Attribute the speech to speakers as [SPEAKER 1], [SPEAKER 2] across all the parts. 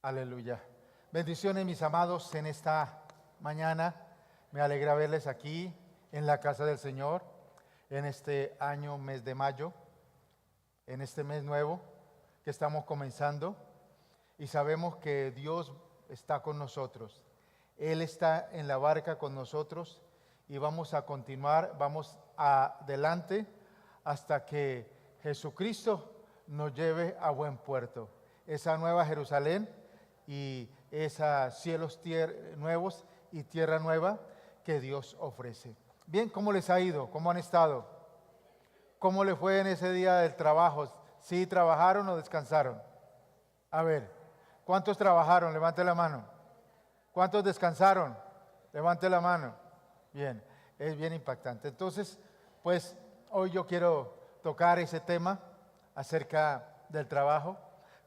[SPEAKER 1] Aleluya. Bendiciones, mis amados, en esta mañana. Me alegra verles aquí en la casa del Señor, en este año, mes de mayo, en este mes nuevo que estamos comenzando. Y sabemos que Dios está con nosotros. Él está en la barca con nosotros y vamos a continuar, vamos adelante hasta que Jesucristo nos lleve a buen puerto. Esa nueva Jerusalén y esos cielos nuevos y tierra nueva que Dios ofrece. Bien, ¿cómo les ha ido? ¿Cómo han estado? ¿Cómo les fue en ese día del trabajo? ¿Sí trabajaron o descansaron? A ver, ¿cuántos trabajaron? Levante la mano. ¿Cuántos descansaron? Levante la mano. Bien, es bien impactante. Entonces, pues hoy yo quiero tocar ese tema acerca del trabajo,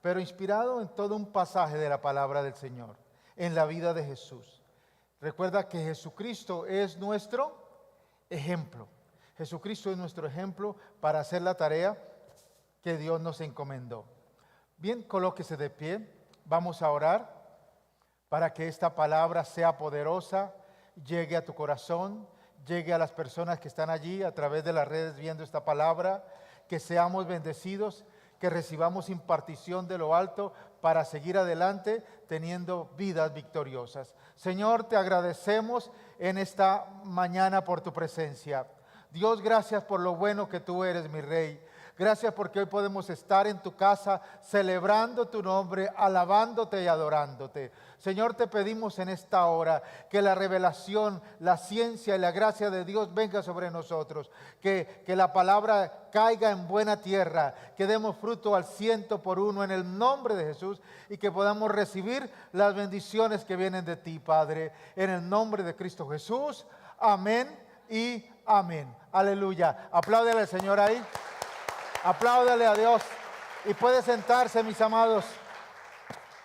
[SPEAKER 1] pero inspirado en todo un pasaje de la palabra del Señor, en la vida de Jesús. Recuerda que Jesucristo es nuestro ejemplo. Jesucristo es nuestro ejemplo para hacer la tarea que Dios nos encomendó. Bien, colóquese de pie. Vamos a orar para que esta palabra sea poderosa, llegue a tu corazón, llegue a las personas que están allí a través de las redes viendo esta palabra, que seamos bendecidos, que recibamos impartición de lo alto para seguir adelante teniendo vidas victoriosas. Señor, te agradecemos en esta mañana por tu presencia. Dios, gracias por lo bueno que tú eres, mi Rey. Gracias porque hoy podemos estar en tu casa celebrando tu nombre, alabándote y adorándote. Señor, te pedimos en esta hora que la revelación, la ciencia y la gracia de Dios venga sobre nosotros. Que la palabra caiga en buena tierra, que demos fruto al 100 por 1 en el nombre de Jesús y que podamos recibir las bendiciones que vienen de ti, Padre. En el nombre de Cristo Jesús. Amén y amén. Aleluya. Apláudele al Señor ahí. Apláudale a Dios y puede sentarse, mis amados.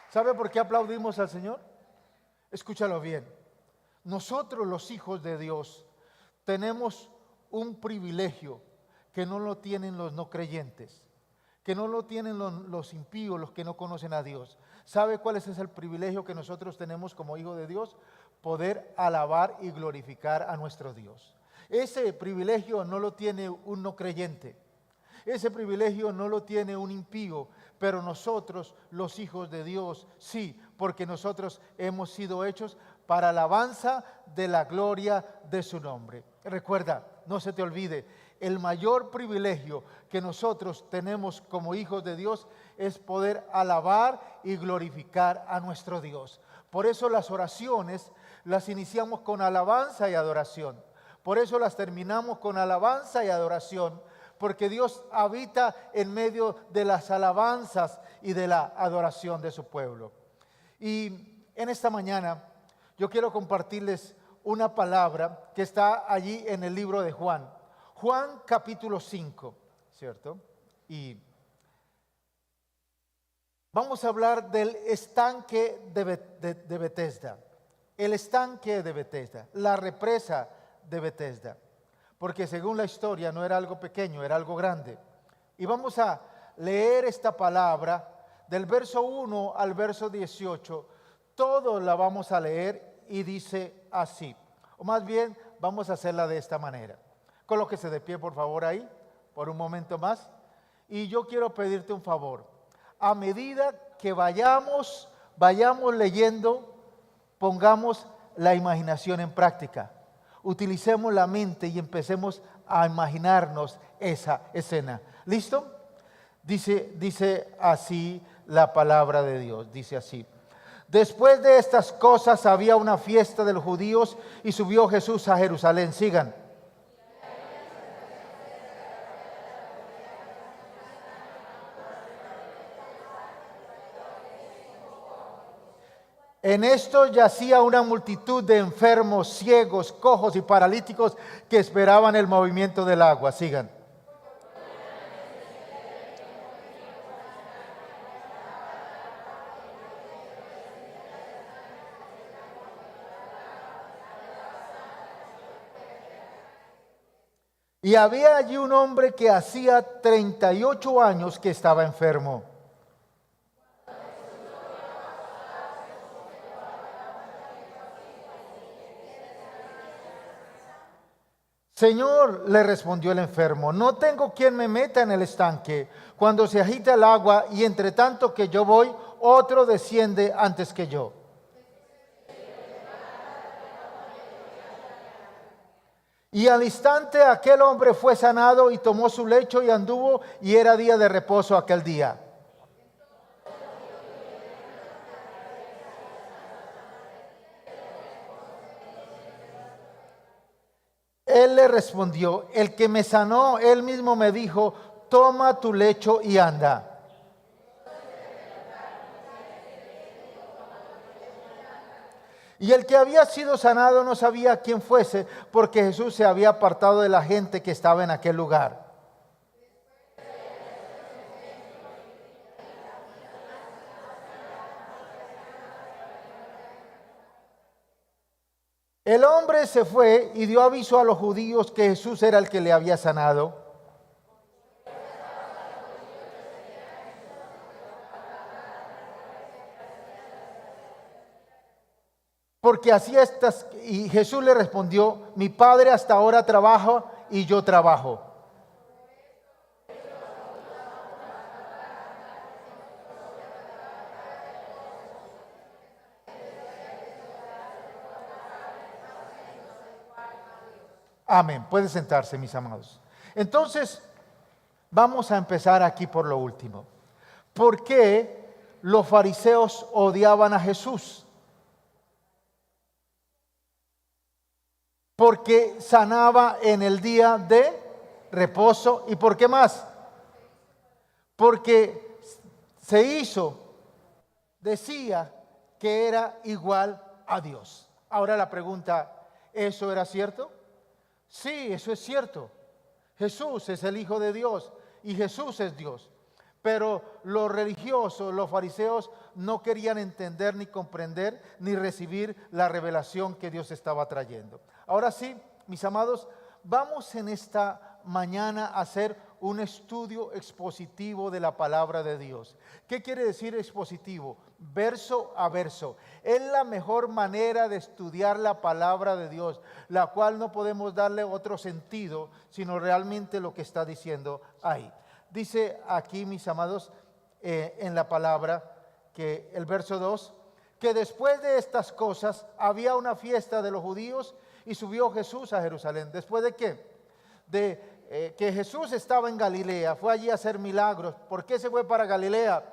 [SPEAKER 1] ¿Sabe por qué aplaudimos al Señor? Escúchalo bien. Nosotros, los hijos de Dios, tenemos un privilegio que no lo tienen los no creyentes, que no lo tienen los impíos, los que no conocen a Dios. ¿Sabe cuál es el privilegio que nosotros tenemos como hijos de Dios? Poder alabar y glorificar a nuestro Dios. Ese privilegio no lo tiene un no creyente. Ese privilegio no lo tiene un impío, pero nosotros, los hijos de Dios, sí, porque nosotros hemos sido hechos para alabanza de la gloria de su nombre. Recuerda, no se te olvide, el mayor privilegio que nosotros tenemos como hijos de Dios es poder alabar y glorificar a nuestro Dios. Por eso las oraciones las iniciamos con alabanza y adoración. Por eso las terminamos con alabanza y adoración. Porque Dios habita en medio de las alabanzas y de la adoración de su pueblo. Y en esta mañana yo quiero compartirles una palabra que está allí en el libro de Juan. Juan capítulo 5, ¿cierto? Y vamos a hablar del estanque de Betesda. El estanque de Betesda, la represa de Betesda. Porque según la historia no era algo pequeño, era algo grande. Y vamos a leer esta palabra del verso 1 al verso 18. Todo la vamos a leer y dice así. O más bien, vamos a hacerla de esta manera. Colóquese de pie, por favor, ahí, por un momento más. Y yo quiero pedirte un favor. A medida que vayamos leyendo, pongamos la imaginación en práctica. Utilicemos la mente y empecemos a imaginarnos esa escena. ¿Listo? Dice así la palabra de Dios. Dice así. Después de estas cosas había una fiesta de los judíos y subió Jesús a Jerusalén. Sigan. En esto yacía una multitud de enfermos, ciegos, cojos y paralíticos que esperaban el movimiento del agua. Sigan. Y había allí un hombre que hacía 38 años que estaba enfermo. Señor, le respondió el enfermo, no tengo quien me meta en el estanque cuando se agita el agua, y entre tanto que yo voy, otro desciende antes que yo. Y al instante aquel hombre fue sanado y tomó su lecho y anduvo, y era día de reposo aquel día. Él le respondió, el que me sanó, él mismo me dijo, toma tu lecho y anda. Y el que había sido sanado no sabía quién fuese, porque Jesús se había apartado de la gente que estaba en aquel lugar. El hombre se fue y dio aviso a los judíos que Jesús era el que le había sanado. Porque hacía estas, y Jesús le respondió, mi Padre hasta ahora trabaja y yo trabajo. Amén. Puede sentarse, mis amados. Entonces, vamos a empezar aquí por lo último. ¿Por qué los fariseos odiaban a Jesús? Porque sanaba en el día de reposo. ¿Y por qué más? Porque se hizo, decía que era igual a Dios. Ahora la pregunta, ¿eso era cierto? Sí, eso es cierto. Jesús es el Hijo de Dios y Jesús es Dios. Pero los religiosos, los fariseos, no querían entender, ni comprender, ni recibir la revelación que Dios estaba trayendo. Ahora sí, mis amados, vamos en esta mañana a hacer un estudio expositivo de la palabra de Dios. ¿Qué quiere decir expositivo? Verso a verso. Es la mejor manera de estudiar la palabra de Dios, la cual no podemos darle otro sentido, sino realmente lo que está diciendo ahí. Dice aquí, mis amados, en la palabra, que el verso 2, que después de estas cosas había una fiesta de los judíos y subió Jesús a Jerusalén. ¿Después de qué? Que Jesús estaba en Galilea, fue allí a hacer milagros. ¿Por qué se fue para Galilea?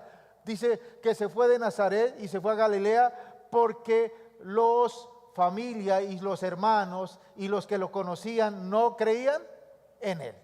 [SPEAKER 1] Dice que se fue de Nazaret y se fue a Galilea porque los familia y los hermanos y los que lo conocían no creían en él.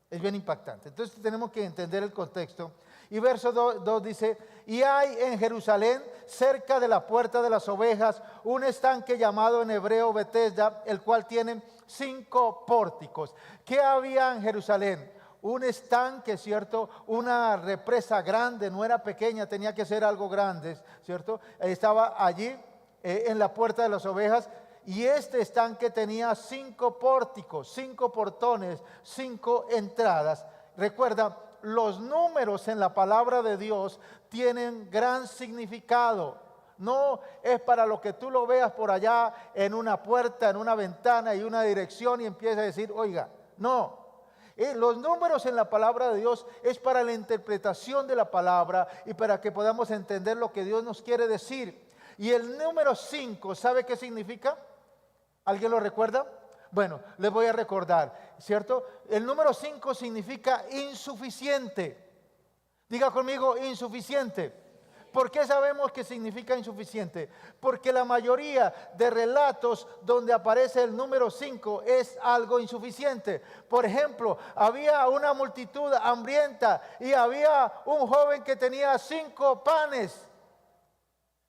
[SPEAKER 1] Es bien impactante. Entonces tenemos que entender el contexto. Y verso 2 dice, y hay en Jerusalén, cerca de la puerta de las ovejas, un estanque llamado en hebreo Betesda, el cual tiene 5 pórticos. ¿Qué había en Jerusalén? Un estanque, ¿cierto? Una represa grande, no era pequeña, tenía que ser algo grande, ¿cierto? Estaba allí en la puerta de las ovejas. Y este estanque tenía 5 pórticos, 5 portones, 5 entradas. Recuerda, los números en la palabra de Dios tienen gran significado. No es para lo que tú lo veas por allá en una puerta, en una ventana y una dirección y empiezas a decir, oiga, no. Los números en la palabra de Dios es para la interpretación de la palabra y para que podamos entender lo que Dios nos quiere decir. Y el número 5, ¿sabe qué significa? ¿Alguien lo recuerda? Bueno, les voy a recordar, ¿cierto? El número 5 significa insuficiente. Diga conmigo, insuficiente. ¿Por qué sabemos que significa insuficiente? Porque la mayoría de relatos donde aparece el número 5 es algo insuficiente. Por ejemplo, había una multitud hambrienta y había un joven que tenía 5 panes.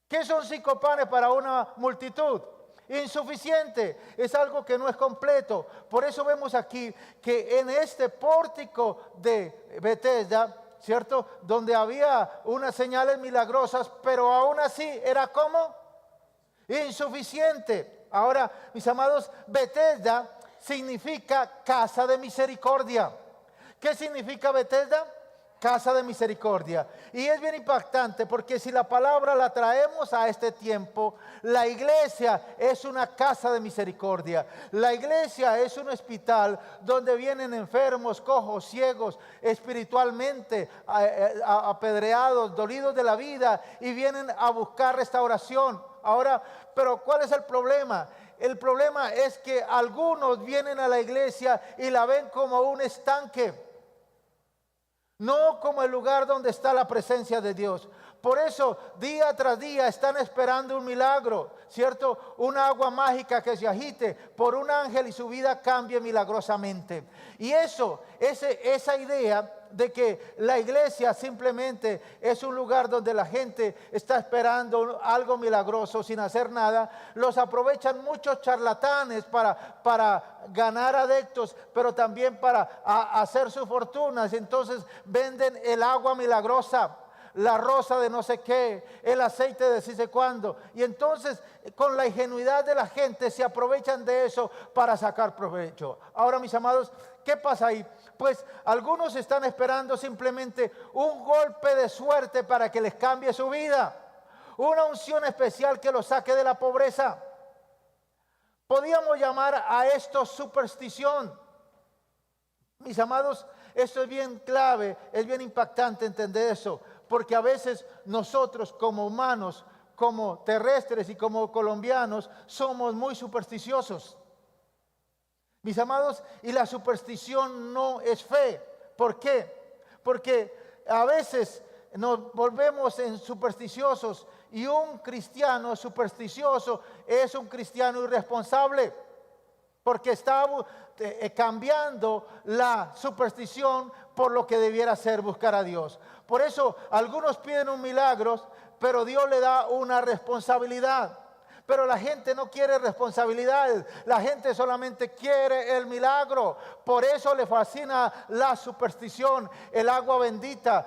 [SPEAKER 1] ¿Qué son 5 panes para una multitud? Insuficiente, es algo que no es completo. Por eso vemos aquí que en este pórtico de Betesda, ¿cierto? Donde había unas señales milagrosas, pero aún así era como insuficiente. Ahora, mis amados, Betesda significa casa de misericordia. ¿Qué significa Betesda? casa de misericordia. Y es bien impactante porque si la palabra la traemos a este tiempo, la iglesia es una casa de misericordia. La iglesia es un hospital donde vienen enfermos, cojos, ciegos, espiritualmente apedreados, dolidos de la vida, y vienen a buscar restauración. Ahora, pero ¿cuál es el problema? El problema es que algunos vienen a la iglesia y la ven como un estanque, no como el lugar donde está la presencia de Dios. Por eso día tras día están esperando un milagro, ¿cierto? Una agua mágica que se agite por un ángel y su vida cambie milagrosamente. Y esa idea de que la iglesia simplemente es un lugar donde la gente está esperando algo milagroso sin hacer nada, los aprovechan muchos charlatanes para ganar adeptos, pero también para hacer sus fortunas. Entonces venden el agua milagrosa, la rosa de no sé qué, el aceite de sí sé cuándo. Y entonces con la ingenuidad de la gente se aprovechan de eso para sacar provecho. Ahora, mis amados, ¿qué pasa ahí? Pues algunos están esperando simplemente un golpe de suerte para que les cambie su vida, una unción especial que los saque de la pobreza. Podríamos llamar a esto superstición. Mis amados, esto es bien clave, es bien impactante entender eso, porque a veces nosotros como humanos, como terrestres y como colombianos, somos muy supersticiosos. Mis amados, y la superstición no es fe. ¿Por qué? Porque a veces nos volvemos en supersticiosos, y un cristiano supersticioso es un cristiano irresponsable, porque está cambiando la superstición por lo que debiera ser buscar a Dios. Por eso algunos piden un milagro, pero Dios le da una responsabilidad. Pero la gente no quiere responsabilidades, la gente solamente quiere el milagro. Por eso le fascina la superstición, el agua bendita,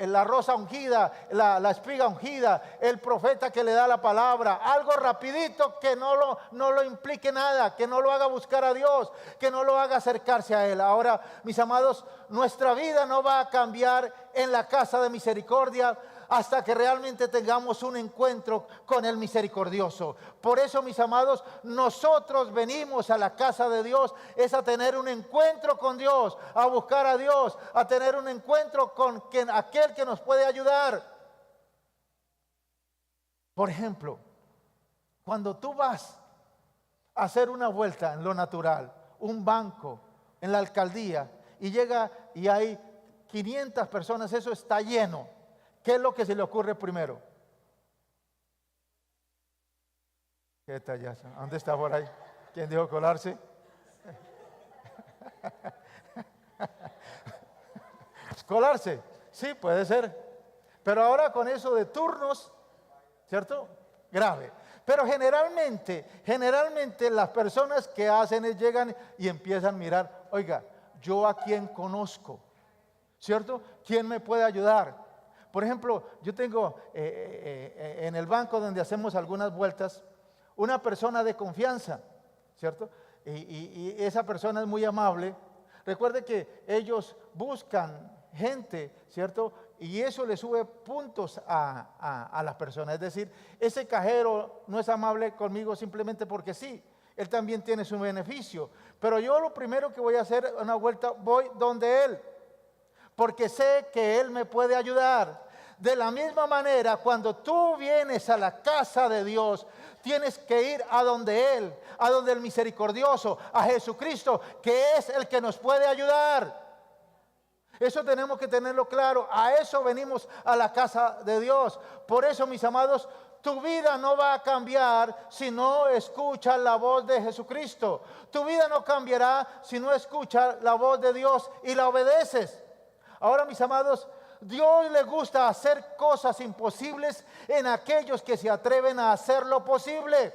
[SPEAKER 1] la rosa ungida, la espiga ungida, el profeta que le da la palabra, algo rapidito que no lo implique nada, que no lo haga buscar a Dios, que no lo haga acercarse a Él. Ahora, mis amados, nuestra vida no va a cambiar en la casa de misericordia hasta que realmente tengamos un encuentro con el misericordioso. Por eso, mis amados, nosotros venimos a la casa de Dios, es a tener un encuentro con Dios, a buscar a Dios, a tener un encuentro con aquel que nos puede ayudar. Por ejemplo, cuando tú vas a hacer una vuelta en lo natural, un banco, en la alcaldía, y llega y hay 500 personas, eso está lleno. ¿Qué es lo que se le ocurre primero? ¿Qué tallaza? ¿Dónde está por ahí? ¿Quién dijo colarse? ¿Colarse? Sí, puede ser. Pero ahora con eso de turnos, ¿cierto? Grave. Pero generalmente las personas que hacen es llegan y empiezan a mirar, oiga, yo a quién conozco, ¿cierto? ¿Quién me puede ayudar? Por ejemplo, yo tengo en el banco donde hacemos algunas vueltas, una persona de confianza, ¿cierto? Y esa persona es muy amable. Recuerde que ellos buscan gente, ¿cierto? Y eso le sube puntos a las personas. Es decir, ese cajero no es amable conmigo simplemente porque sí. Él también tiene su beneficio. Pero yo lo primero que voy a hacer una vuelta, voy donde él, porque sé que él me puede ayudar. De la misma manera, cuando tú vienes a la casa de Dios, tienes que ir a donde Él, a donde el misericordioso, a Jesucristo, que es el que nos puede ayudar. Eso tenemos que tenerlo claro. A eso venimos a la casa de Dios. Por eso, mis amados, tu vida no va a cambiar si no escuchas la voz de Jesucristo. Tu vida no cambiará si no escuchas la voz de Dios y la obedeces. Ahora, mis amados, Dios le gusta hacer cosas imposibles en aquellos que se atreven a hacer lo posible.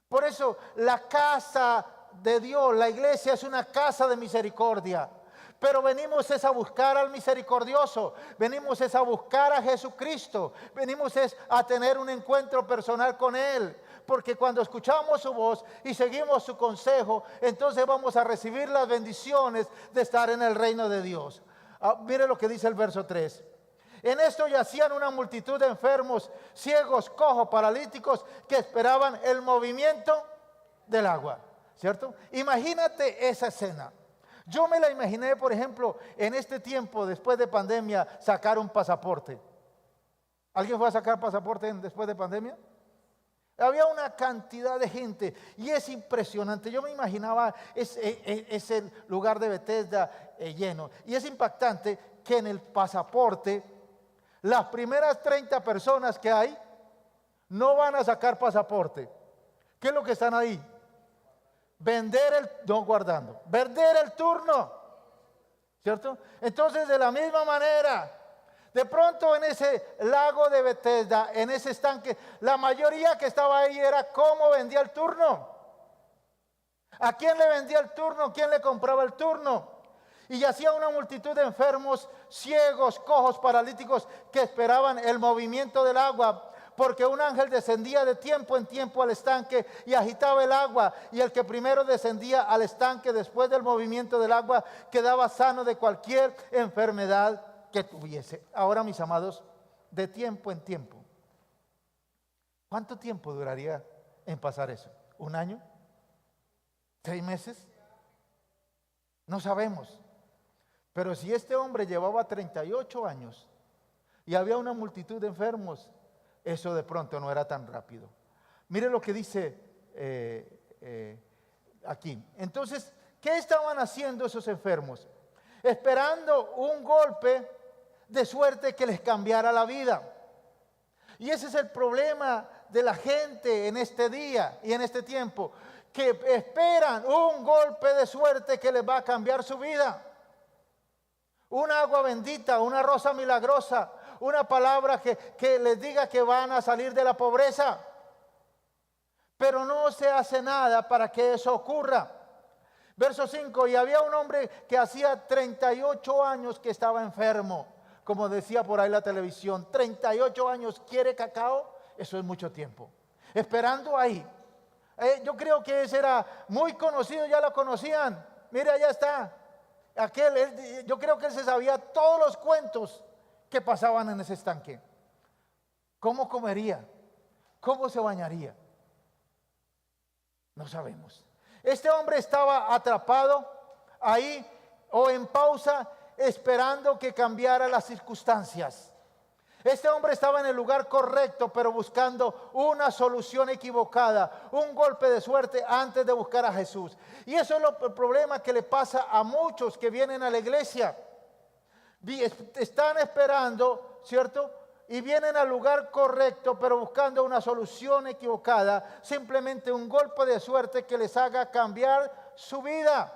[SPEAKER 1] Por eso la casa de Dios, la iglesia, es una casa de misericordia. Pero venimos es a buscar al misericordioso, venimos es a buscar a Jesucristo, venimos es a tener un encuentro personal con Él. Porque cuando escuchamos su voz y seguimos su consejo, entonces vamos a recibir las bendiciones de estar en el reino de Dios. Mire lo que dice el verso 3. En esto yacían una multitud de enfermos, ciegos, cojos, paralíticos, que esperaban el movimiento del agua, ¿cierto? Imagínate esa escena. Yo me la imaginé, por ejemplo, en este tiempo, después de pandemia, sacar un pasaporte. ¿Alguien fue a sacar pasaporte después de pandemia? Había una cantidad de gente y es impresionante. Yo me imaginaba ese lugar de Bethesda lleno. Y es impactante que en el pasaporte las primeras 30 personas que hay no van a sacar pasaporte. ¿Qué es lo que están ahí? Vender el turno, ¿cierto? Entonces, de la misma manera, de pronto en ese lago de Bethesda, en ese estanque, la mayoría que estaba ahí era cómo vendía el turno. ¿A quién le vendía el turno? ¿Quién le compraba el turno? Y yacía una multitud de enfermos, ciegos, cojos, paralíticos, que esperaban el movimiento del agua, porque un ángel descendía de tiempo en tiempo al estanque y agitaba el agua, y el que primero descendía al estanque después del movimiento del agua quedaba sano de cualquier enfermedad que tuviese. Ahora, mis amados, de tiempo en tiempo. ¿Cuánto tiempo duraría en pasar eso? ¿Un año? ¿6 meses? No sabemos. Pero si este hombre llevaba 38 años y había una multitud de enfermos, eso de pronto no era tan rápido. Mire lo que dice aquí. Entonces, ¿qué estaban haciendo esos enfermos? Esperando un golpe de suerte que les cambiara la vida. Y ese es el problema de la gente en este día y en este tiempo, que esperan un golpe de suerte que les va a cambiar su vida. Una agua bendita, una rosa milagrosa, una palabra que les diga que van a salir de la pobreza. Pero no se hace nada para que eso ocurra. Verso 5, y había un hombre que hacía 38 años que estaba enfermo. Como decía por ahí la televisión, 38 años, ¿quiere cacao? Eso es mucho tiempo. Esperando ahí. Yo creo que ese era muy conocido, ya lo conocían. Mire, allá está. Yo creo que él se sabía todos los cuentos que pasaban en ese estanque. ¿Cómo comería? ¿Cómo se bañaría? No sabemos. Este hombre estaba atrapado ahí o en pausa, esperando que cambiara las circunstancias. Este hombre estaba en el lugar correcto, pero buscando una solución equivocada, un golpe de suerte antes de buscar a Jesús. Y eso es el problema que le pasa a muchos que vienen a la iglesia. Están esperando, ¿cierto? Y vienen al lugar correcto, pero buscando una solución equivocada, simplemente un golpe de suerte que les haga cambiar su vida.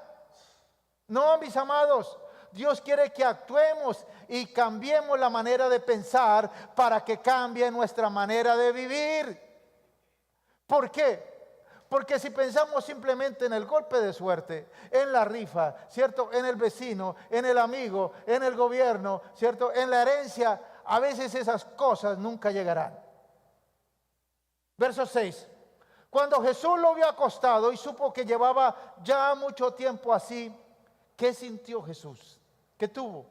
[SPEAKER 1] No, mis amados. Dios quiere que actuemos y cambiemos la manera de pensar para que cambie nuestra manera de vivir. ¿Por qué? Porque si pensamos simplemente en el golpe de suerte, en la rifa, ¿cierto? En el vecino, en el amigo, en el gobierno, ¿cierto? En la herencia, a veces esas cosas nunca llegarán. Verso 6. Cuando Jesús lo vio acostado y supo que llevaba ya mucho tiempo así, ¿qué sintió Jesús? ¿Qué tuvo?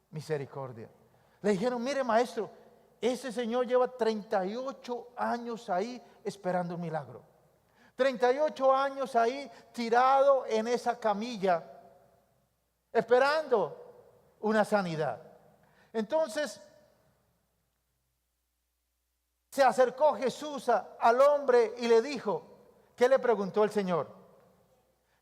[SPEAKER 1] Misericordia. Le dijeron, mire maestro, ese señor lleva 38 años ahí esperando un milagro. 38 años ahí tirado en esa camilla, esperando una sanidad. Entonces, se acercó Jesús al hombre y le dijo, ¿qué le preguntó el Señor?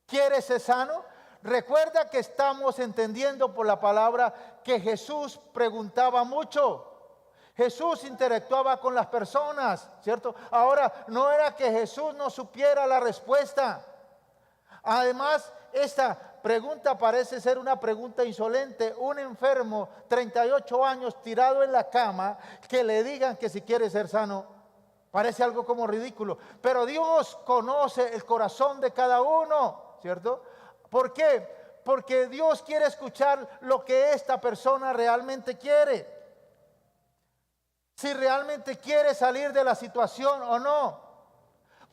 [SPEAKER 1] ¿Quieres ser sano? Recuerda que estamos entendiendo por la palabra que Jesús preguntaba mucho. Jesús interactuaba con las personas, ¿cierto? Ahora, no era que Jesús no supiera la respuesta. Además, esta pregunta parece ser una pregunta insolente. Un enfermo, 38 años, tirado en la cama, que le digan que si quiere ser sano, parece algo como ridículo. Pero Dios conoce el corazón de cada uno, ¿cierto? ¿Por qué? Porque Dios quiere escuchar lo que esta persona realmente quiere. Si realmente quiere salir de la situación o no.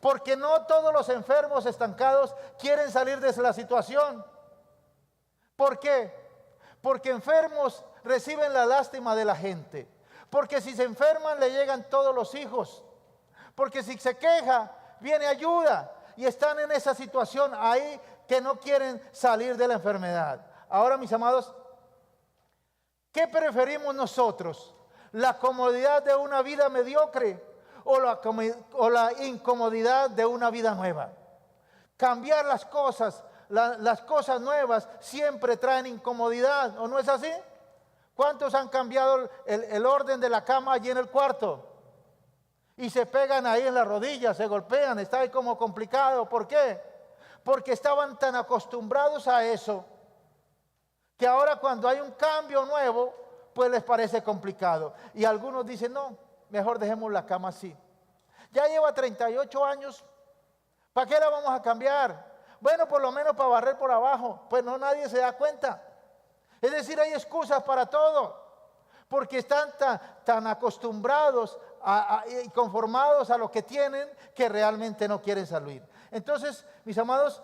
[SPEAKER 1] Porque no todos los enfermos estancados quieren salir de la situación. ¿Por qué? Porque enfermos reciben la lástima de la gente. Porque si se enferman le llegan todos los hijos. Porque si se queja viene ayuda. Y están en esa situación ahí que no quieren salir de la enfermedad. Ahora, mis amados, ¿qué preferimos nosotros? ¿La comodidad de una vida mediocre o la incomodidad de una vida nueva? Cambiar las cosas, las cosas nuevas siempre traen incomodidad, ¿o no es así? ¿Cuántos han cambiado el orden de la cama allí en el cuarto? Y se pegan ahí en las rodillas, se golpean, está ahí como complicado. ¿Por qué? Porque estaban tan acostumbrados a eso, que ahora cuando hay un cambio nuevo, pues les parece complicado. Y algunos dicen, no, mejor dejemos la cama así. Ya lleva 38 años, ¿para qué la vamos a cambiar? Bueno, por lo menos para barrer por abajo. Pues no, nadie se da cuenta. Es decir, hay excusas para todo, porque están tan acostumbrados y conformados a lo que tienen, que realmente no quieren salir. Entonces, mis amados,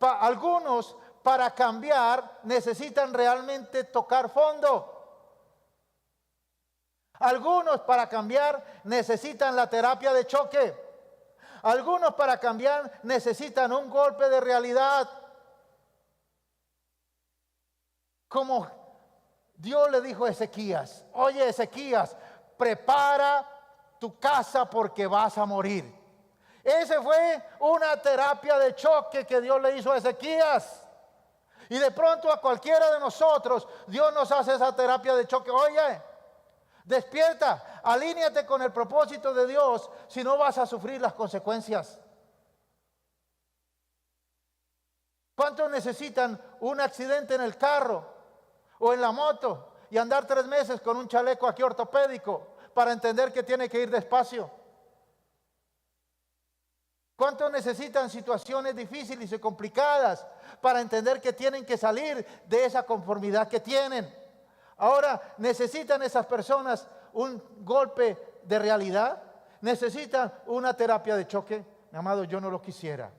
[SPEAKER 1] algunos para cambiar necesitan realmente tocar fondo. Algunos para cambiar necesitan la terapia de choque. Algunos para cambiar necesitan un golpe de realidad. Como Dios le dijo a Ezequías, oye Ezequías, prepara tu casa porque vas a morir. Esa fue una terapia de choque que Dios le hizo a Ezequías. Y de pronto a cualquiera de nosotros, Dios nos hace esa terapia de choque. Oye, despierta, alíñate con el propósito de Dios, si no vas a sufrir las consecuencias. ¿Cuántos necesitan un accidente en el carro o en la moto y andar 3 meses con un chaleco aquí ortopédico para entender que tiene que ir despacio? ¿Cuántos necesitan situaciones difíciles y complicadas para entender que tienen que salir de esa conformidad que tienen? Ahora, ¿necesitan esas personas un golpe de realidad? ¿Necesitan una terapia de choque? Mi amado, yo no lo quisiera.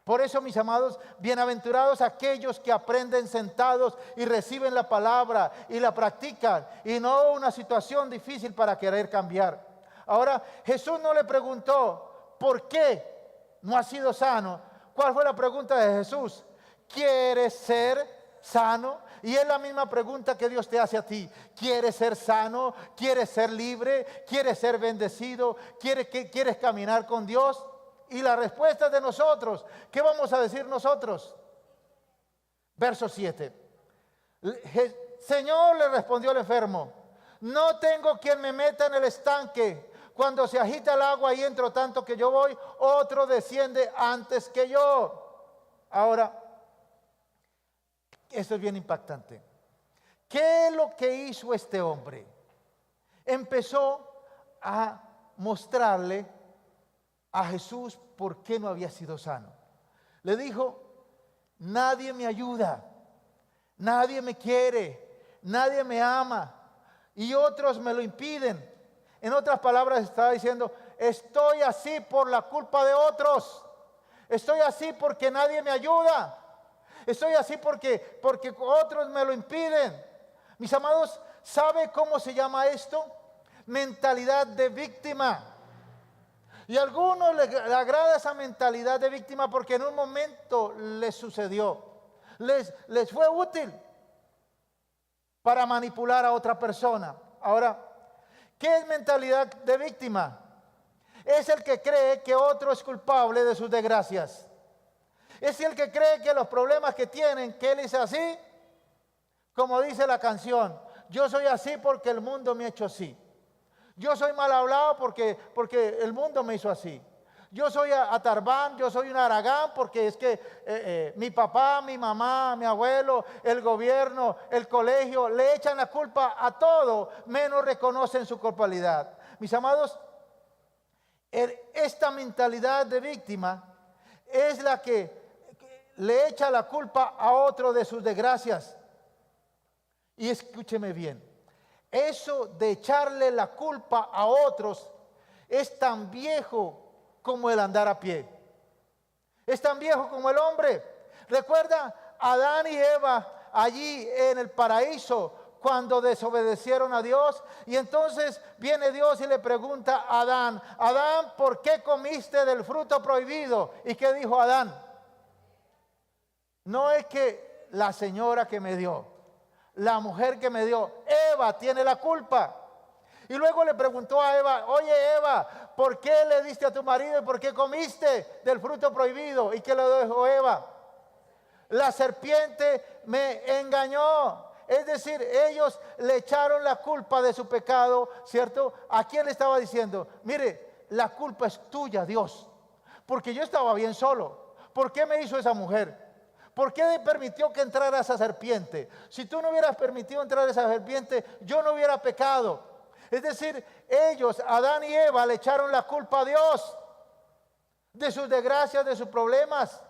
[SPEAKER 1] Por eso, mis amados, bienaventurados aquellos que aprenden sentados y reciben la palabra y la practican, y no una situación difícil para querer cambiar. Ahora, Jesús no le preguntó, ¿por qué no has sido sano? ¿Cuál fue la pregunta de Jesús? ¿Quieres ser sano? Y es la misma pregunta que Dios te hace a ti. ¿Quieres ser sano? ¿Quieres ser libre? ¿Quieres ser bendecido? ¿Quieres caminar con Dios? Y la respuesta de nosotros, ¿qué vamos a decir nosotros? Verso 7. Señor, le respondió el enfermo, no tengo quien me meta en el estanque. Cuando se agita el agua y entro tanto que yo voy, otro desciende antes que yo. Ahora, esto es bien impactante. ¿Qué es lo que hizo este hombre? Empezó a mostrarle a Jesús por qué no había sido sano. Le dijo, nadie me ayuda, nadie me quiere, nadie me ama y otros me lo impiden. En otras palabras estaba diciendo, estoy así por la culpa de otros, estoy así porque nadie me ayuda, estoy así porque otros me lo impiden. Mis amados, ¿sabe cómo se llama esto? Mentalidad de víctima. Y a algunos les agrada esa mentalidad de víctima porque en un momento les sucedió, les fue útil para manipular a otra persona. Ahora, ¿qué es mentalidad de víctima? Es el que cree que otro es culpable de sus desgracias. Es el que cree que los problemas que tienen, que él es así, como dice la canción, yo soy así porque el mundo me ha hecho así. Yo soy mal hablado porque el mundo me hizo así. Yo soy atarbán, yo soy un aragán porque es que mi papá, mi mamá, mi abuelo, el gobierno, el colegio, le echan la culpa a todo, menos reconocen su culpabilidad. Mis amados, esta mentalidad de víctima es la que le echa la culpa a otro de sus desgracias. Y escúcheme bien. Eso de echarle la culpa a otros es tan viejo como el andar a pie. Es tan viejo como el hombre. Recuerda, Adán y Eva allí en el paraíso cuando desobedecieron a Dios. Y entonces viene Dios y le pregunta a Adán: Adán, ¿por qué comiste del fruto prohibido? ¿Y qué dijo Adán? No es que la señora que me dio, la mujer que me dio, Eva tiene la culpa. Y luego le preguntó a Eva: oye Eva, ¿por qué le diste a tu marido y por qué comiste del fruto prohibido? ¿Y qué le dijo Eva? La serpiente me engañó. Es decir, ellos le echaron la culpa de su pecado, ¿cierto? ¿A quién le estaba diciendo? Mire, la culpa es tuya, Dios, porque yo estaba bien solo. ¿Por qué me hizo esa mujer? ¿Por qué permitió que entrara esa serpiente? Si tú no hubieras permitido entrar esa serpiente, yo no hubiera pecado. Es decir, ellos, Adán y Eva, le echaron la culpa a Dios de sus desgracias, de sus problemas,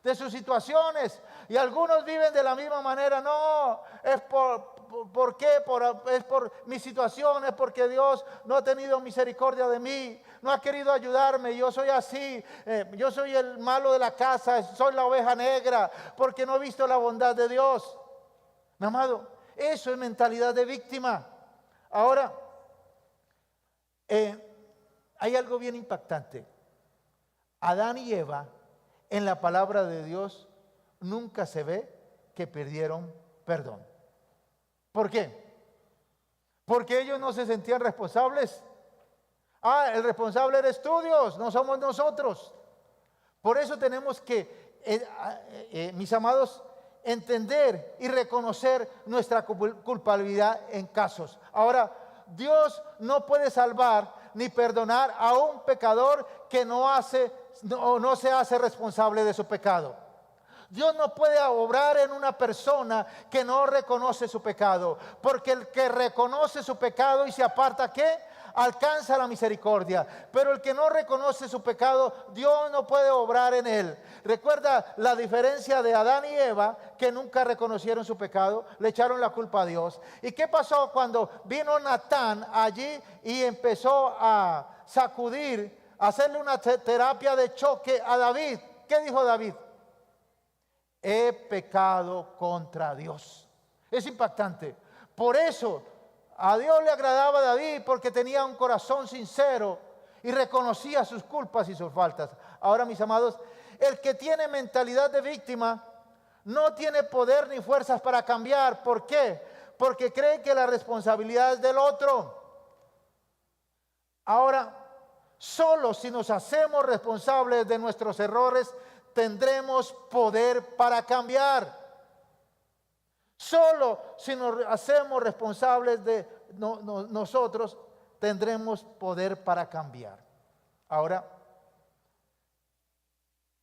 [SPEAKER 1] de sus situaciones. Y algunos viven de la misma manera. No, es ¿por qué? Es por mi situación, es porque Dios no ha tenido misericordia de mí, no ha querido ayudarme, yo soy así, yo soy el malo de la casa, soy la oveja negra, porque no he visto la bondad de Dios. Mi amado, eso es mentalidad de víctima. Ahora, hay algo bien impactante. Adán y Eva, en la palabra de Dios, nunca se ve que perdieron perdón. ¿Por qué? Porque ellos no se sentían responsables. El responsable eres tú, Dios, no somos nosotros. Por eso tenemos que, mis amados, entender y reconocer nuestra culpabilidad en casos. Ahora, Dios no puede salvar ni perdonar a un pecador que no se hace responsable de su pecado. Dios no puede obrar en una persona que no reconoce su pecado, porque el que reconoce su pecado y se aparta, ¿qué? Alcanza la misericordia. Pero el que no reconoce su pecado, Dios no puede obrar en él. Recuerda la diferencia de Adán y Eva, que nunca reconocieron su pecado, le echaron la culpa a Dios. ¿Y qué pasó cuando vino Natán allí y empezó a sacudir, a hacerle una terapia de choque a David? ¿Qué dijo David? He pecado contra Dios. Es impactante. Por eso a Dios le agradaba a David, porque tenía un corazón sincero y reconocía sus culpas y sus faltas. Ahora, mis amados, el que tiene mentalidad de víctima no tiene poder ni fuerzas para cambiar. ¿Por qué? Porque cree que la responsabilidad es del otro. Ahora, solo si nos hacemos responsables de nuestros errores, tendremos poder para cambiar. Solo si nos hacemos responsables de nosotros, tendremos poder para cambiar. Ahora,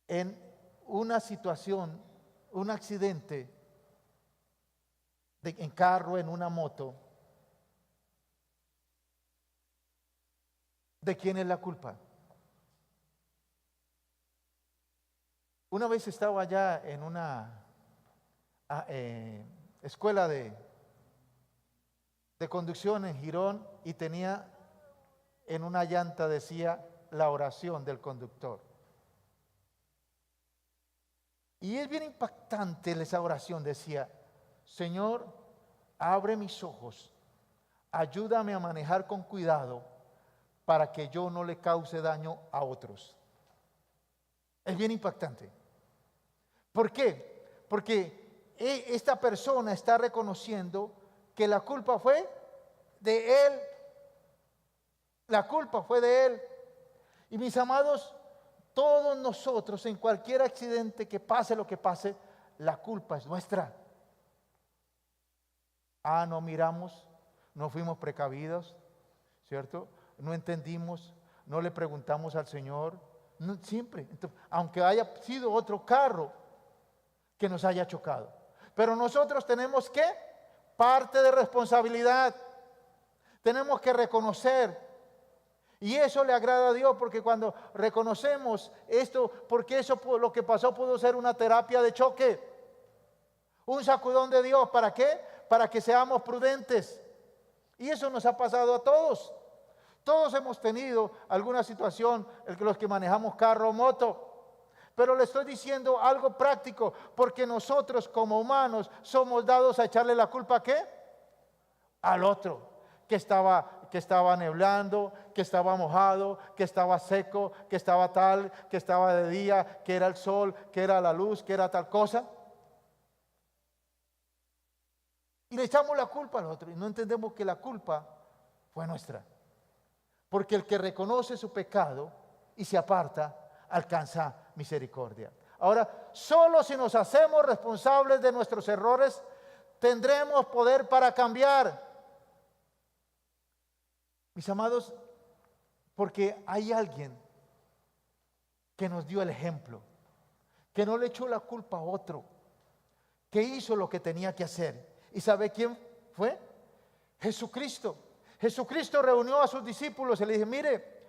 [SPEAKER 1] en una situación, un accidente en carro, en una moto, ¿de quién es la culpa? Una vez estaba allá en una escuela de conducción en Girón, y tenía en una llanta, decía, la oración del conductor. Y es bien impactante esa oración. Decía: Señor, abre mis ojos, ayúdame a manejar con cuidado para que yo no le cause daño a otros. Es bien impactante. ¿Por qué? Porque esta persona está reconociendo que la culpa fue de él. La culpa fue de él. Y mis amados, todos nosotros, en cualquier accidente que pase lo que pase, la culpa es nuestra. No miramos, no fuimos precavidos, ¿cierto? No entendimos, no le preguntamos al Señor. No, siempre, entonces, aunque haya sido otro carro que nos haya chocado. Pero nosotros tenemos que, parte de responsabilidad, tenemos que reconocer. Y eso le agrada a Dios, porque cuando reconocemos esto, porque eso, lo que pasó, pudo ser una terapia de choque, un sacudón de Dios. ¿Para qué? Para que seamos prudentes. Y eso nos ha pasado a todos. Todos hemos tenido alguna situación, los que manejamos carro o moto. pero le estoy diciendo algo práctico, porque nosotros como humanos somos dados a echarle la culpa ¿a qué? Al otro, que estaba neblando, que estaba mojado, que estaba seco, que estaba tal, que estaba de día, que era el sol, que era la luz, que era tal cosa. Y le echamos la culpa al otro y no entendemos que la culpa fue nuestra. Porque el que reconoce su pecado y se aparta, alcanza misericordia. Ahora, solo si nos hacemos responsables de nuestros errores, tendremos poder para cambiar. Mis amados, porque hay alguien que nos dio el ejemplo, que no le echó la culpa a otro, que hizo lo que tenía que hacer. ¿Y sabe quién fue? Jesucristo. Jesucristo reunió a sus discípulos y le dijo, mire,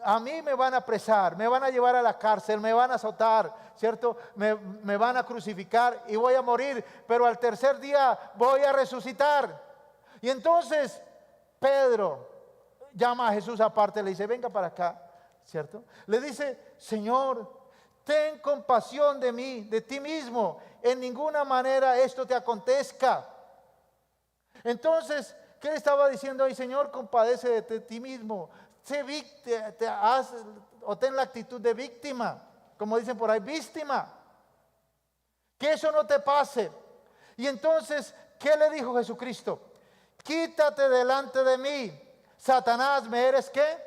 [SPEAKER 1] a mí me van a apresar, me van a llevar a la cárcel, me van a azotar, ¿cierto? Me van a crucificar y voy a morir, pero al tercer día voy a resucitar. Y entonces Pedro llama a Jesús aparte, le dice, venga para acá, ¿cierto? Le dice, Señor, ten compasión de mí, de ti mismo, en ninguna manera esto te acontezca. Entonces, ¿qué le estaba diciendo ahí? Señor, compadece de ti mismo, ten la actitud de víctima, como dicen por ahí, víctima, que eso no te pase. Y entonces, ¿qué le dijo Jesucristo? Quítate delante de mí, Satanás, ¿me eres qué?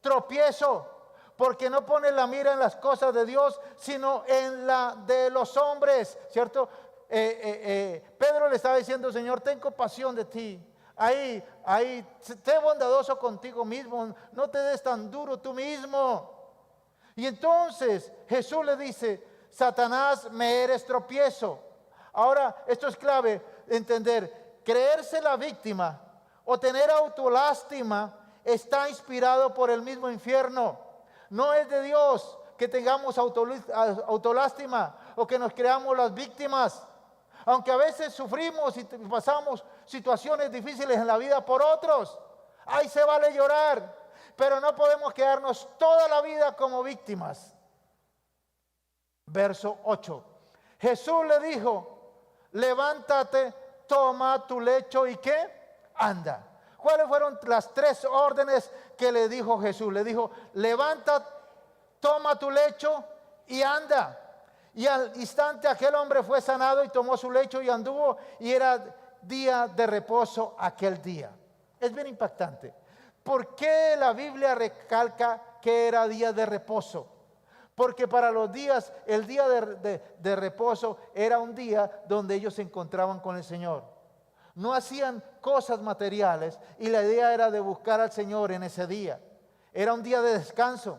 [SPEAKER 1] Tropiezo. Porque no pones la mira en las cosas de Dios, sino en la de los hombres, ¿cierto? Pedro le estaba diciendo, Señor, ten compasión de ti. Ahí, sé bondadoso contigo mismo, no te des tan duro tú mismo. Y entonces Jesús le dice, Satanás, me eres tropiezo. Ahora, esto es clave, entender, creerse la víctima o tener autolástima está inspirado por el mismo infierno. No es de Dios que tengamos autolástima o que nos creamos las víctimas. Aunque a veces sufrimos y pasamos situaciones difíciles en la vida por otros, ahí se vale llorar, pero no podemos quedarnos toda la vida como víctimas. Verso 8. Jesús le dijo, levántate, toma tu lecho y ¿qué? Anda. ¿Cuáles fueron las tres órdenes que le dijo Jesús? Le dijo, levanta, toma tu lecho y anda. Y al instante aquel hombre fue sanado y tomó su lecho y anduvo, y era día de reposo aquel día. Es bien impactante. ¿Por qué la Biblia recalca que era día de reposo? Porque para los días, el día de reposo era un día donde ellos se encontraban con el Señor. No hacían cosas materiales y la idea era de buscar al Señor en ese día. Era un día de descanso.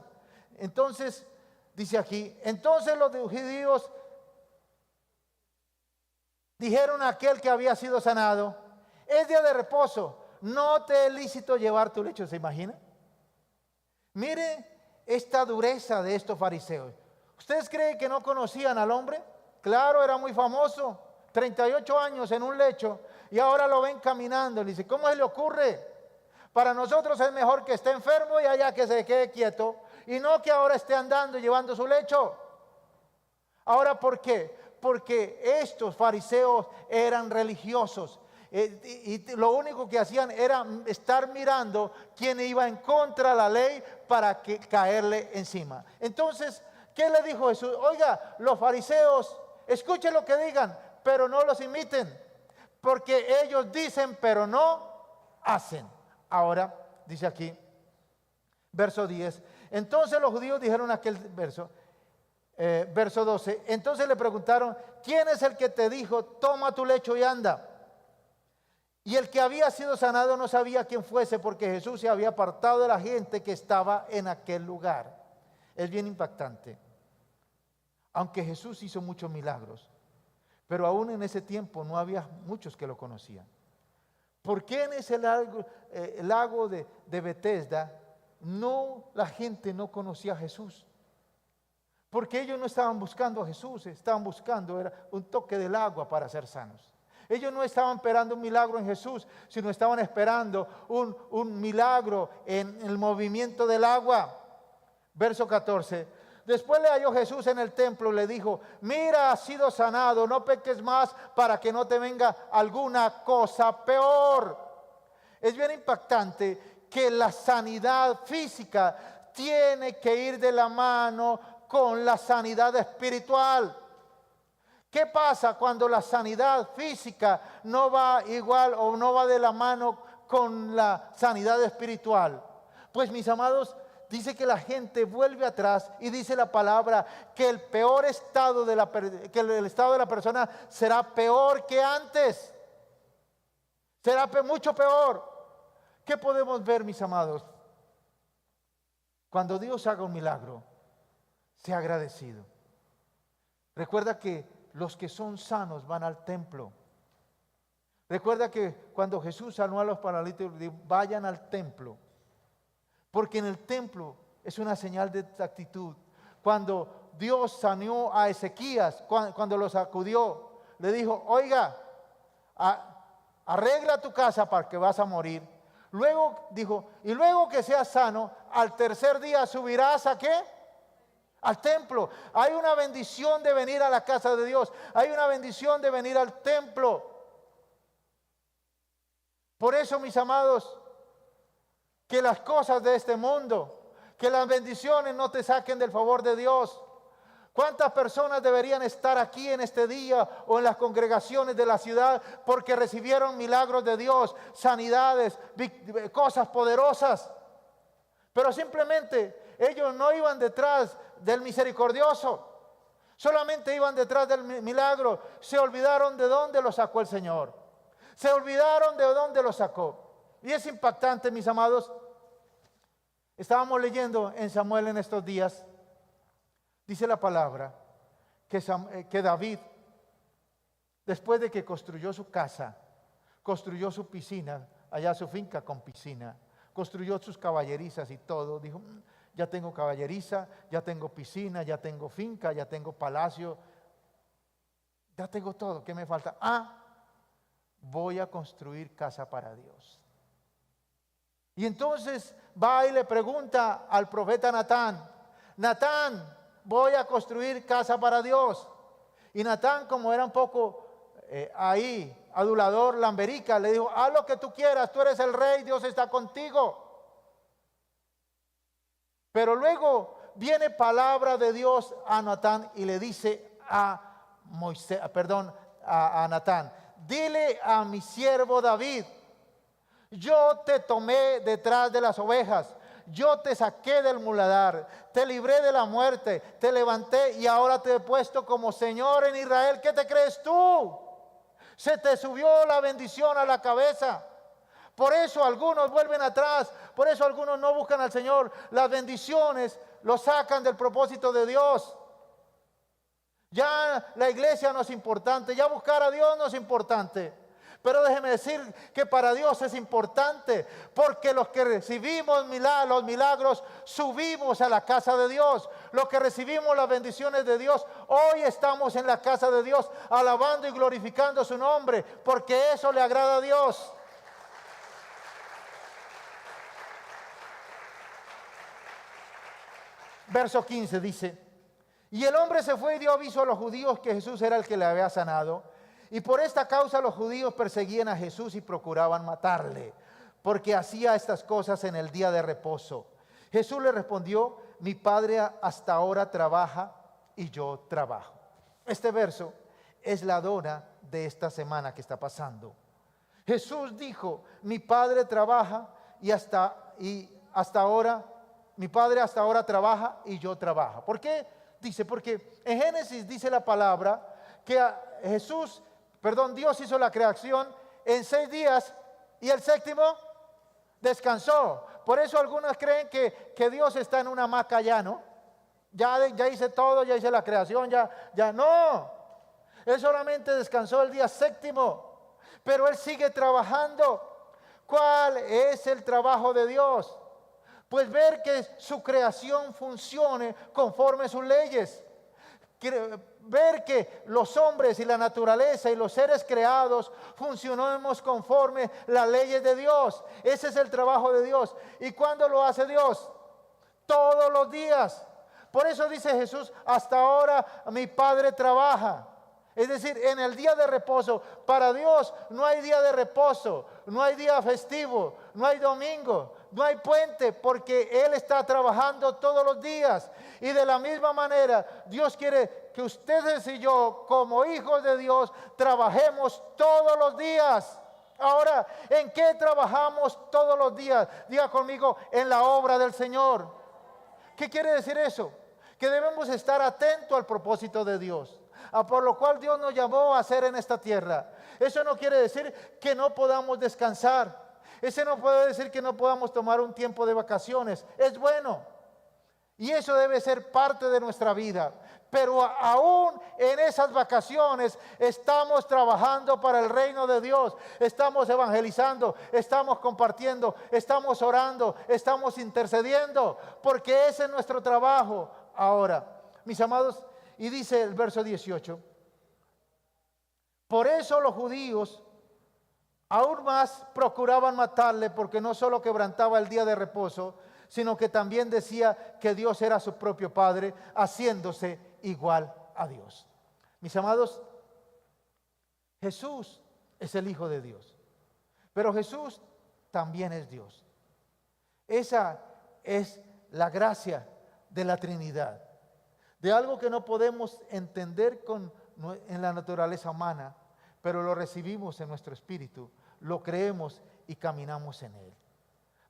[SPEAKER 1] Entonces, dice aquí, entonces los judíos dijeron a aquel que había sido sanado, es día de reposo, no te es lícito llevar tu lecho. ¿Se imagina? Mire esta dureza de estos fariseos. ¿Ustedes creen que no conocían al hombre? Claro, era muy famoso, 38 años en un lecho. Y ahora lo ven caminando. Le dice, ¿cómo se le ocurre? Para nosotros es mejor que esté enfermo y allá que se quede quieto. Y no que ahora esté andando y llevando su lecho. Ahora, ¿por qué? Porque estos fariseos eran religiosos. Y lo único que hacían era estar mirando quién iba en contra de la ley para caerle encima. Entonces, ¿qué le dijo Jesús? Oiga, los fariseos, escuchen lo que digan, pero no los imiten. Porque ellos dicen, pero no hacen. Ahora, dice aquí, verso 10. Entonces los judíos dijeron aquel verso, verso 12. Entonces le preguntaron, ¿quién es el que te dijo, toma tu lecho y anda? Y el que había sido sanado no sabía quién fuese, porque Jesús se había apartado de la gente que estaba en aquel lugar. Es bien impactante. Aunque Jesús hizo muchos milagros, pero aún en ese tiempo no había muchos que lo conocían. ¿Por qué en ese lago de Betesda la gente no conocía a Jesús? Porque ellos no estaban buscando a Jesús, estaban buscando era un toque del agua para ser sanos. Ellos no estaban esperando un milagro en Jesús, sino estaban esperando un milagro en el movimiento del agua. Verso 14. Después le halló Jesús en el templo y le dijo: mira, has sido sanado, no peques más para que no te venga alguna cosa peor. Es bien impactante que la sanidad física tiene que ir de la mano con la sanidad espiritual. ¿Qué pasa cuando la sanidad física no va igual o no va de la mano con la sanidad espiritual? Pues, mis amados, dice que la gente vuelve atrás y dice la palabra que el peor estado el estado de la persona será peor que antes. Será mucho peor. ¿Qué podemos ver, mis amados? Cuando Dios haga un milagro, sea agradecido. Recuerda que los que son sanos van al templo. Recuerda que cuando Jesús sanó a los paralíticos, vayan al templo. Porque en el templo es una señal de actitud. Cuando Dios sanó a Ezequías, cuando lo sacudió, le dijo: oiga, arregla tu casa porque vas a morir. Luego dijo: y luego que seas sano, al tercer día subirás ¿a qué? Al templo. Hay una bendición de venir a la casa de Dios. Hay una bendición de venir al templo. Por eso, mis amados, que las cosas de este mundo, que las bendiciones no te saquen del favor de Dios. ¿Cuántas personas deberían estar aquí en este día o en las congregaciones de la ciudad porque recibieron milagros de Dios, sanidades, cosas poderosas? Pero simplemente ellos no iban detrás del misericordioso, solamente iban detrás del milagro. Se olvidaron de dónde lo sacó el Señor. Se olvidaron de dónde lo sacó. Y es impactante, mis amados. Estábamos leyendo en Samuel en estos días. Dice la palabra que David, después de que construyó su casa, construyó su piscina, allá su finca con piscina, construyó sus caballerizas y todo, dijo: ya tengo caballeriza, ya tengo piscina, ya tengo finca, ya tengo palacio, ya tengo todo. ¿Qué me falta? Voy a construir casa para Dios. Y entonces va y le pregunta al profeta Natán: Natán, voy a construir casa para Dios. Y Natán, como era un poco adulador, lamberica, le dijo: haz lo que tú quieras, tú eres el rey, Dios está contigo. Pero luego viene palabra de Dios a Natán y le dice a Natán: dile a mi siervo David, yo te tomé detrás de las ovejas, yo te saqué del muladar, te libré de la muerte, te levanté y ahora te he puesto como Señor en Israel. ¿Qué te crees tú? Se te subió la bendición a la cabeza. Por eso algunos vuelven atrás, por eso algunos no buscan al Señor. Las bendiciones los sacan del propósito de Dios. Ya la iglesia no es importante, ya buscar a Dios no es importante. Pero déjeme decir que para Dios es importante, porque los que recibimos los milagros subimos a la casa de Dios. Los que recibimos las bendiciones de Dios, hoy estamos en la casa de Dios alabando y glorificando su nombre, porque eso le agrada a Dios. Verso 15 dice: y el hombre se fue y dio aviso a los judíos que Jesús era el que le había sanado. Y por esta causa los judíos perseguían a Jesús y procuraban matarle, porque hacía estas cosas en el día de reposo. Jesús le respondió: mi Padre hasta ahora trabaja y yo trabajo. Este verso es la dona de esta semana que está pasando. Jesús dijo: mi Padre trabaja y hasta ahora, mi Padre hasta ahora trabaja y yo trabajo. ¿Por qué? Dice, porque en Génesis dice la palabra que Dios hizo la creación en 6 días y el séptimo descansó. Por eso algunos creen que Dios está en una hamaca ya, ¿no? Ya hice todo, ya hice la creación, ya no. Él solamente descansó el día séptimo, pero Él sigue trabajando. ¿Cuál es el trabajo de Dios? Pues ver que su creación funcione conforme a sus leyes. Ver que los hombres y la naturaleza y los seres creados funcionemos conforme las leyes de Dios. Ese es el trabajo de Dios. ¿Y cuándo lo hace Dios? Todos los días. Por eso dice Jesús, hasta ahora mi Padre trabaja. Es decir, en el día de reposo, para Dios no hay día de reposo, no hay día festivo, no hay domingo, no hay puente, porque Él está trabajando todos los días. Y de la misma manera, Dios quiere que ustedes y yo, como hijos de Dios, trabajemos todos los días. Ahora, ¿en qué trabajamos todos los días? Diga conmigo, en la obra del Señor. ¿Qué quiere decir eso? Que debemos estar atentos al propósito de Dios, a por lo cual Dios nos llamó a hacer en esta tierra. Eso no quiere decir que no podamos descansar. Eso no puede decir que no podamos tomar un tiempo de vacaciones. Es bueno. Y eso debe ser parte de nuestra vida. Pero aún en esas vacaciones estamos trabajando para el reino de Dios. Estamos evangelizando, estamos compartiendo, estamos orando, estamos intercediendo. Porque ese es nuestro trabajo ahora. Mis amados, y dice el verso 18. Por eso los judíos aún más procuraban matarle, porque no solo quebrantaba el día de reposo, sino que también decía que Dios era su propio Padre, haciéndose igual a Dios. Mis amados, Jesús es el Hijo de Dios, pero Jesús también es Dios. Esa es la gracia de la Trinidad, de algo que no podemos entender en la naturaleza humana, pero lo recibimos en nuestro espíritu, lo creemos y caminamos en él.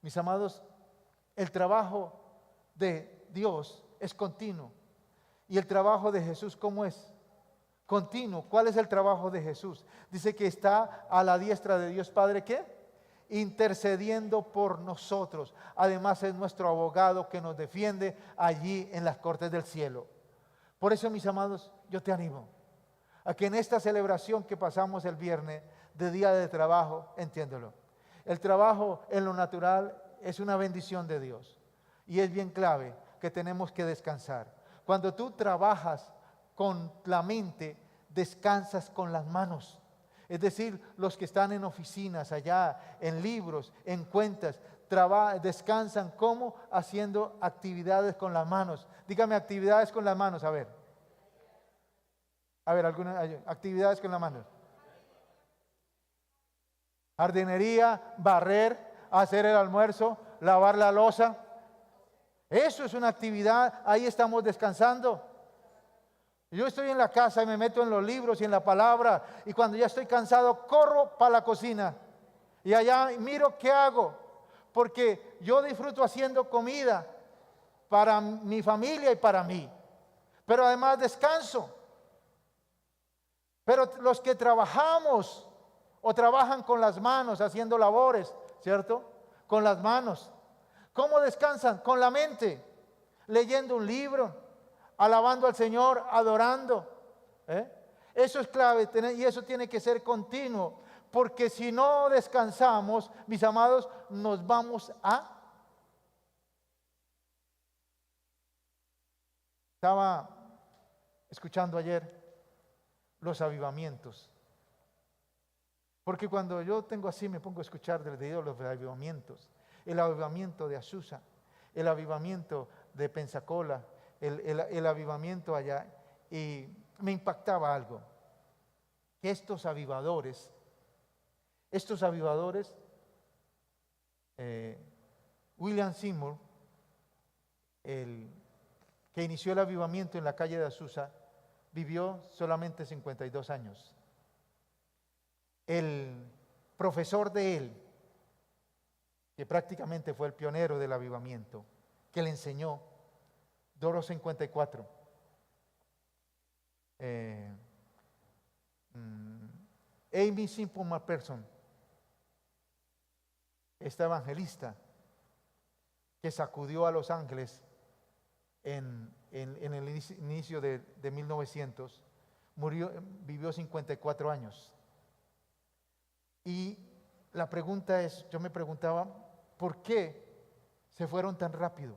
[SPEAKER 1] Mis amados, el trabajo de Dios es continuo. ¿Y el trabajo de Jesús cómo es? Continuo. ¿Cuál es el trabajo de Jesús? Dice que está a la diestra de Dios Padre, ¿qué? Intercediendo por nosotros. Además es nuestro abogado que nos defiende allí en las cortes del cielo. Por eso, mis amados, yo te animo a que en esta celebración que pasamos el viernes de día de trabajo, entiéndelo. El trabajo en lo natural es una bendición de Dios y es bien clave que tenemos que descansar. Cuando tú trabajas con la mente, descansas con las manos. Es decir, los que están en oficinas allá, en libros, en cuentas, descansan como haciendo actividades con las manos. Dígame actividades con las manos, a ver. A ver, algunas actividades con las manos. Jardinería, barrer, hacer el almuerzo, lavar la loza. Eso es una actividad, ahí estamos descansando. Yo estoy en la casa y me meto en los libros y en la palabra, y cuando ya estoy cansado corro para la cocina y allá miro qué hago, porque yo disfruto haciendo comida para mi familia y para mí, pero además descanso. Pero los que trabajamos o trabajan con las manos haciendo labores, ¿cierto? Con las manos. ¿Cómo descansan? Con la mente, leyendo un libro, alabando al Señor, adorando. Eso es clave y eso tiene que ser continuo, porque si no descansamos, mis amados, nos vamos a... Estaba escuchando ayer los avivamientos, porque cuando yo tengo así me pongo a escuchar de Dios los avivamientos. El avivamiento de Azusa, el avivamiento de Pensacola, el avivamiento allá, y me impactaba algo, que estos avivadores, William Seymour, el que inició el avivamiento en la calle de Azusa, vivió solamente 52 años. El profesor de él, que prácticamente fue el pionero del avivamiento, que le enseñó, duró 54. Amy Simple McPherson, esta evangelista que sacudió a Los Ángeles en el inicio de 1900, vivió 54 años. Y la pregunta es, yo me preguntaba, ¿por qué se fueron tan rápido?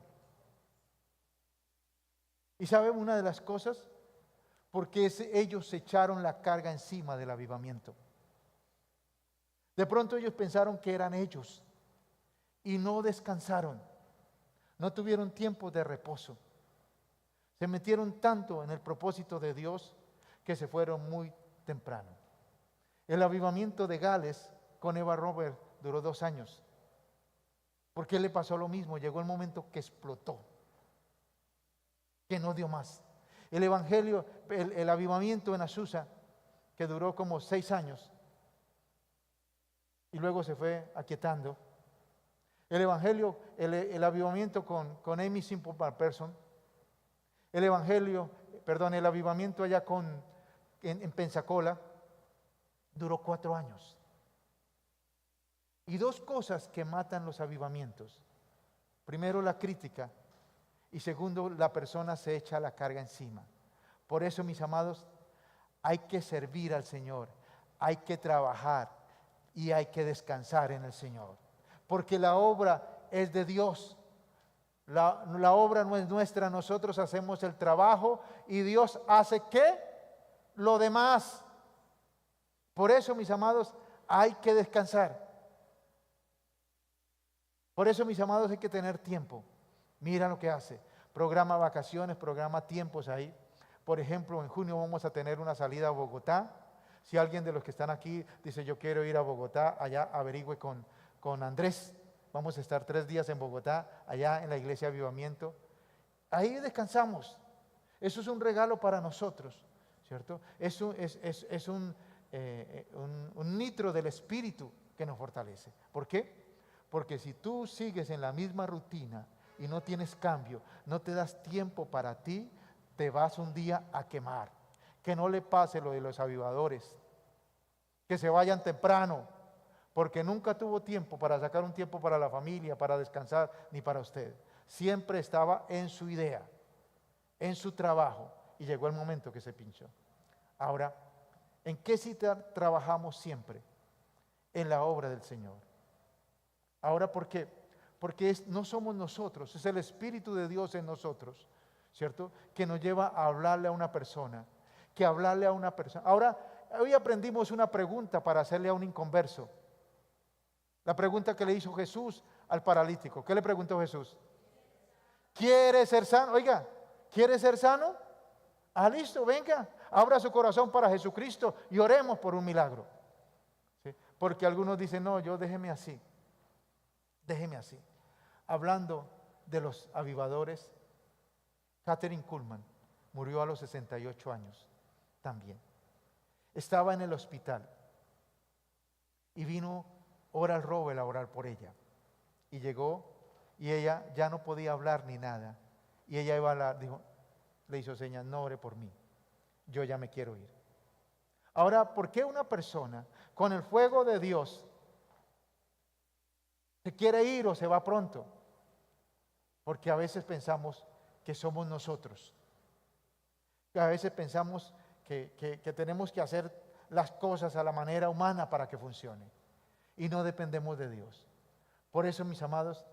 [SPEAKER 1] Y ¿saben una de las cosas? Porque ellos se echaron la carga encima del avivamiento. De pronto ellos pensaron que eran ellos y no descansaron, no tuvieron tiempo de reposo. Se metieron tanto en el propósito de Dios que se fueron muy temprano. El avivamiento de Gales con Eva Robert duró 2 años. ¿Por qué le pasó lo mismo? Llegó el momento que explotó, que no dio más. El evangelio, el avivamiento en Azusa, que duró como 6 años, y luego se fue aquietando. El evangelio, el avivamiento con Amy Simple Person, el avivamiento allá en Pensacola, duró 4 años. Y 2 cosas que matan los avivamientos. Primero, la crítica. Y segundo, la persona se echa la carga encima. Por eso, mis amados, hay que servir al Señor. Hay que trabajar y hay que descansar en el Señor. Porque la obra es de Dios. La obra no es nuestra. Nosotros hacemos el trabajo y Dios hace ¿qué? Lo demás. Por eso, mis amados, hay que descansar. Por eso, mis amados, hay que tener tiempo. Mira lo que hace. Programa vacaciones, programa tiempos ahí. Por ejemplo, en junio vamos a tener una salida a Bogotá. Si alguien de los que están aquí dice yo quiero ir a Bogotá, allá averigüe con Andrés. Vamos a estar 3 días en Bogotá, allá en la iglesia Avivamiento. Ahí descansamos. Eso es un regalo para nosotros, ¿cierto? Es un nitro del Espíritu que nos fortalece. ¿Por qué? Porque si tú sigues en la misma rutina y no tienes cambio, no te das tiempo para ti, te vas un día a quemar. Que no le pase lo de los avivadores, que se vayan temprano, porque nunca tuvo tiempo para sacar un tiempo para la familia, para descansar, ni para usted. Siempre estaba en su idea, en su trabajo, y llegó el momento que se pinchó. Ahora, ¿en qué cita trabajamos siempre? En la obra del Señor. Ahora, ¿por qué? Porque no somos nosotros, es el Espíritu de Dios en nosotros, ¿cierto? Que nos lleva a hablarle a una persona, Ahora, hoy aprendimos una pregunta para hacerle a un inconverso. La pregunta que le hizo Jesús al paralítico. ¿Qué le preguntó Jesús? ¿Quiere ser sano? Oiga, ¿quiere ser sano? Ah, listo, venga, abra su corazón para Jesucristo y oremos por un milagro. ¿Sí? Porque algunos dicen, no, déjeme así. Hablando de los avivadores, Kathryn Kuhlman murió a los 68 años también. Estaba en el hospital y vino Oral Roberts a orar por ella. Y llegó y ella ya no podía hablar ni nada. Y ella le hizo señas, no ore por mí, yo ya me quiero ir. Ahora, ¿por qué una persona con el fuego de Dios se quiere ir o se va pronto? Porque a veces pensamos que somos nosotros. A veces pensamos que tenemos que hacer las cosas a la manera humana para que funcione. Y no dependemos de Dios. Por eso, mis amados,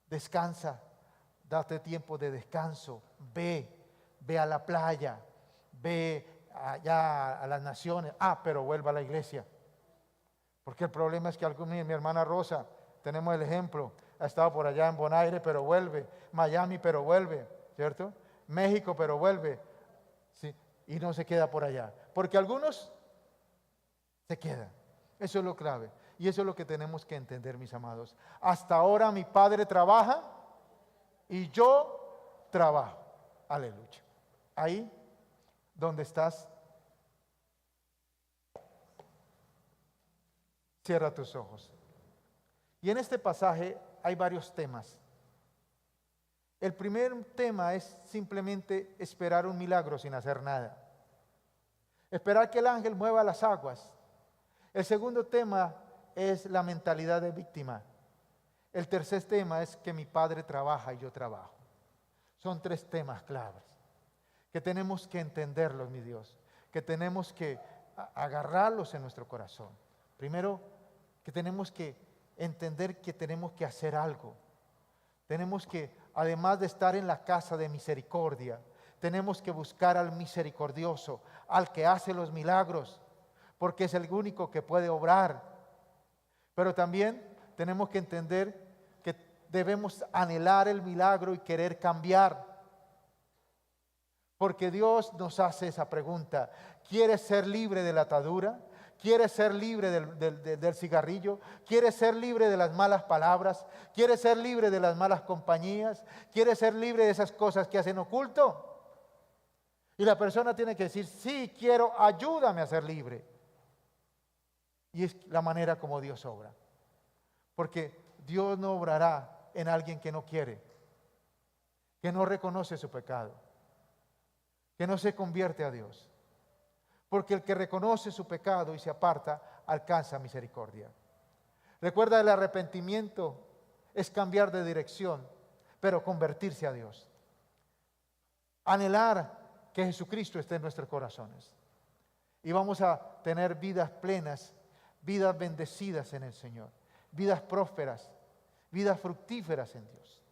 [SPEAKER 1] descansa, date tiempo de descanso, ve a la playa, ve allá a las naciones, pero vuelva a la iglesia. Porque el problema es que mi hermana Rosa, tenemos el ejemplo, ha estado por allá en Bonaire, pero vuelve, Miami, pero vuelve, ¿cierto? México, pero vuelve, ¿sí? Y no se queda por allá, porque algunos se quedan. Eso es lo clave, y eso es lo que tenemos que entender, mis amados. Hasta ahora mi Padre trabaja y yo trabajo. Aleluya. Ahí donde estás, cierra tus ojos. Y en este pasaje hay varios temas. El primer tema es simplemente esperar un milagro sin hacer nada. Esperar que el ángel mueva las aguas. El segundo tema es la mentalidad de víctima. El tercer tema es que mi Padre trabaja y yo trabajo. Son 3 temas claves que tenemos que entenderlos, mi Dios, que tenemos que agarrarlos en nuestro corazón. Primero, que tenemos que entender que tenemos que hacer algo. Tenemos que, además de estar en la casa de misericordia, tenemos que buscar al misericordioso, al que hace los milagros, porque es el único que puede obrar. Pero también tenemos que entender que debemos anhelar el milagro y querer cambiar. Porque Dios nos hace esa pregunta. ¿Quieres ser libre de la atadura? ¿Quieres ser libre del cigarrillo? ¿Quieres ser libre de las malas palabras? ¿Quieres ser libre de las malas compañías? ¿Quieres ser libre de esas cosas que hacen oculto? Y la persona tiene que decir, sí, quiero, ayúdame a ser libre. Y es la manera como Dios obra. Porque Dios no obrará en alguien que no quiere, que no reconoce su pecado, que no se convierte a Dios. Porque el que reconoce su pecado y se aparta, alcanza misericordia. Recuerda, el arrepentimiento es cambiar de dirección, pero convertirse a Dios. Anhelar que Jesucristo esté en nuestros corazones. Y vamos a tener vidas plenas, vidas bendecidas en el Señor, vidas prósperas, vidas fructíferas en Dios.